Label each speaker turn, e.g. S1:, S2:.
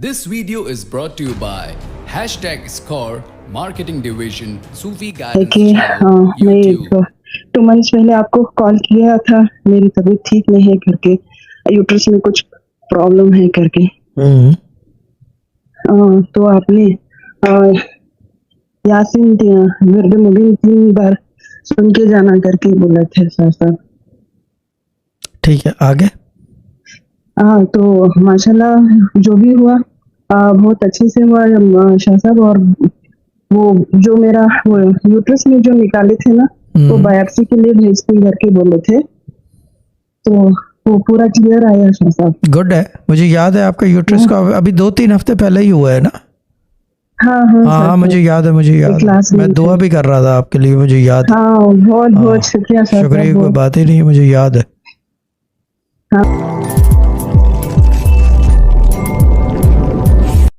S1: This video is brought to you by #Score Marketing Division Sufi Guidance
S2: देखिए
S1: Channel
S2: मैं
S1: YouTube।
S2: 2 months पहले आपको call किया था, मेरी तबीयत ठीक नहीं है करके, यूट्रस में कुछ प्रॉब्लम है करके। तो आपने यासीन विर्द मुबीन 3 बार सुन के जाना करके बोला थे साहब।
S3: ठीक है, आगे।
S2: तो माशाल्लाह जो भी हुआ बहुत अच्छे से हुआ शाह साहब। और वो जो मेरा वो यूट्रस में जो निकाले थे ना, वो बायोप्सी के लिए भेजते करके बोले थे, तो वो पूरा क्लियर आया शाह साहब।
S3: गुड है, मुझे याद है आपका यूट्रस का अभी 2-3 हफ्ते पहले ही हुआ है ना। हाँ, मुझे याद है, मैं दुआ भी कर रहा था आपके लिए, मुझे याद है।
S2: बहुत बहुत शुक्रिया।
S3: शुक्रिया, कोई बात ही नहीं, मुझे याद है।